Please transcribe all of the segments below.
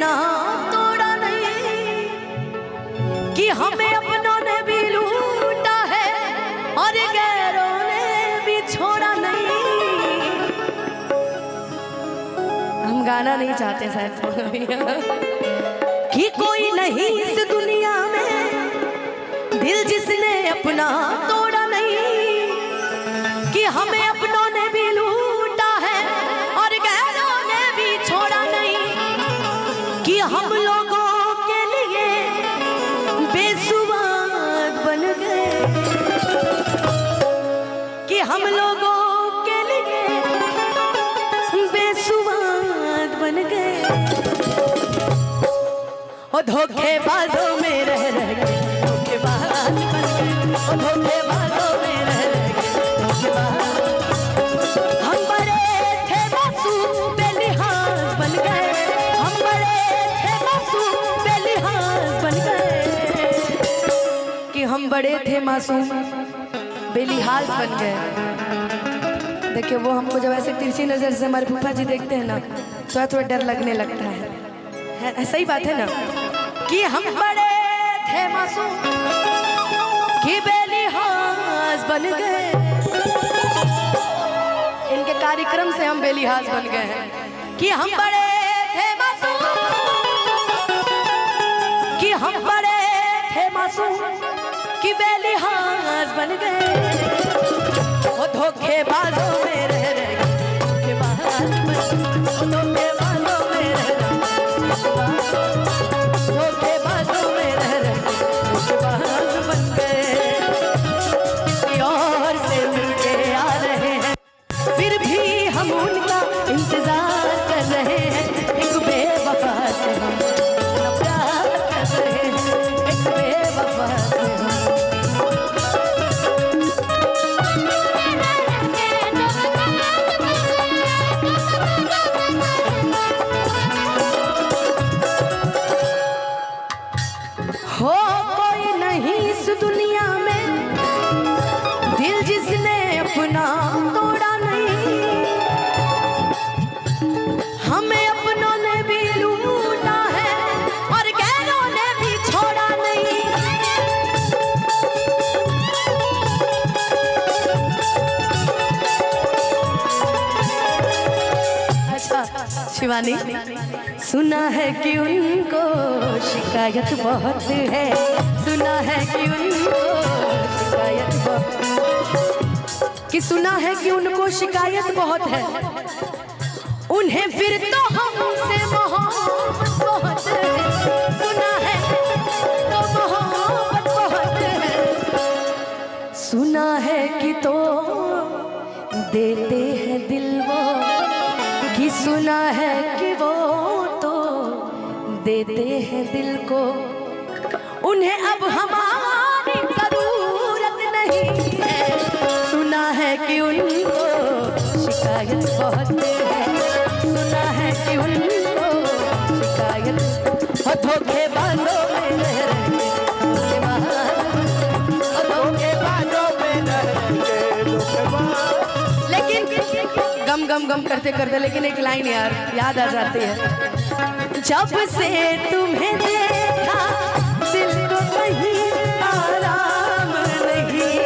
अपना तोड़ा नहीं, कि हमें अपनों ने भी लूटा है और गैरों ने भी छोड़ा नहीं। हम गाना नहीं चाहते शायद कि कोई नहीं इस दुनिया में दिल जिसने अपना तोड़ा नहीं, कि हमें अपनों ने भी लूटा है और गैरों ने भी छोड़ा नहीं, कि हम लोगों के लिए बेसुवाद बन गए, कि हम लोगों के लिए बेसुवाद बन गए। और धोखेबाजों में रह के धोखेबाज बन गए, और धोखेबाजों में रह के धोखेबाज। हम बड़े थे मासूम बेलिहाज बन गए, हम बड़े थे मासूम बेलिहाज बन गए, कि हम बड़े थे मासूम बेलिहाज बन गए। देखिए वो हमको जब ऐसे तिरछी नजर से हमारे फूफा जी देखते हैं ना तो थोड़ा डर लगने लगता है। सही बात है ना कि हम बड़े थे मासूम कि बेलिहाज बन गए। इनके कार्यक्रम से हम बेलिहाज बन गए हैं कि हम बड़े थे मासूम, कि हम बड़े थे मासूम कि बेलिहाज बन गए। वो धोखेबाजों में रह के धोखेबाज बन गए, वो धोखेबाजों में रह धोखेबाजों में रह धोखेबाज बन गए। किसी और से मिलके आ रहे हैं फिर भी हम उनका इंतजार कर रहे हैं। एक बेवफा से हम प्यार कर रहे हैं, एक बेवफा से हो कोई नहीं इस दुनिया में दिल जिसने अपना तोड़ा नहीं, हमें अपनों ने भी लूटा है और गैरों ने भी छोड़ा नहीं। अच्छा शिवानी, सुना है कि उनको शिकायत बहुत है, सुना है कि उनको शिकायत बहुत, कि सुना है कि उनको शिकायत बहुत है, उन्हें फिर तो हमसे मोहब्बत बहुत है। सुना है तो मोहब्बत बहुत है, सुना है कि तो देते हैं दिल वो, कि सुना है कि वो तो देते हैं दिल को, उन्हें अब हमारी जरूरत नहीं है। सुना है कि उनको शिकायत बहुत है, सुना है कि उनको शिकायत। और धोखेबाजों में रह के धोखेबाजों में रह के धोखेबाज। लेकिन गम गम गम करते करते लेकिन एक लाइन यार याद आ जाती है, जब से तुम्हें देखा दिल को कहीं आराम नहीं,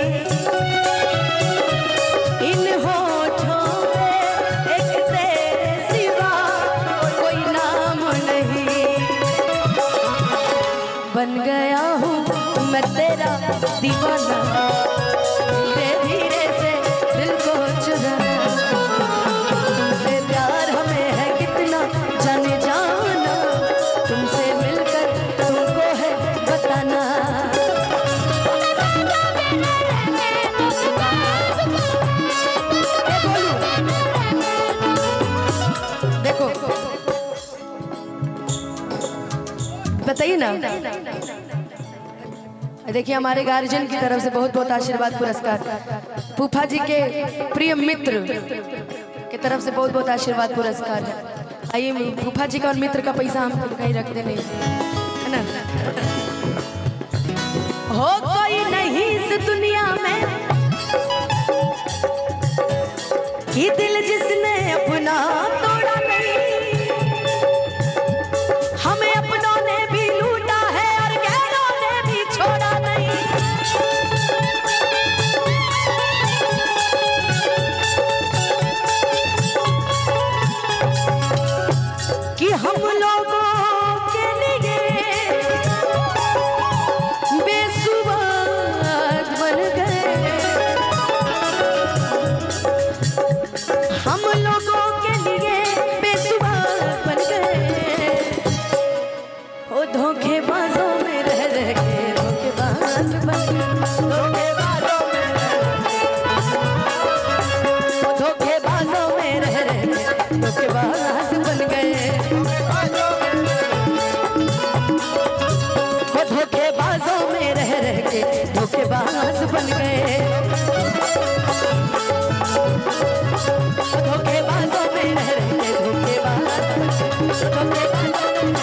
इन होठों में एक तेरे सिवा कोई नाम नहीं। बन गया हूँ मैं तेरा दीवाना, धीरे धीरे से दिल को चुराना, तुमसे प्यार हमें है कितना जाने जाना, तुमसे मिलकर तुमको है बताना। देखो बताइए ना, देखिए हमारे गार्जियन की तरफ से बहुत बहुत आशीर्वाद पुरस्कार, फूफा जी के प्रिय मित्र की तरफ से बहुत बहुत आशीर्वाद पुरस्कार है। आइए फूफा जी का और मित्र का पैसा हम कहीं रखते नहीं है ना। हो कोई नहीं इस दुनिया में कि दिल जिसने अपना तोड़ा नहीं, हम हम लोगों के लिए बेसुबाद बन गए, हम लोगों के लिए बेसुबाद बन गए। ओ धोखेबाजों में रह रह के धोखेबाज बन गए, धोखेबाजों में रह रह के, ओ धोखेबाजों में रह रह के धोखेबाज बन गए, ओ धोखेबाजों में रह रह के धोखेबाज बन गए, धोखेबाजों में रह रह के धोखेबाज, धोखेबाजों में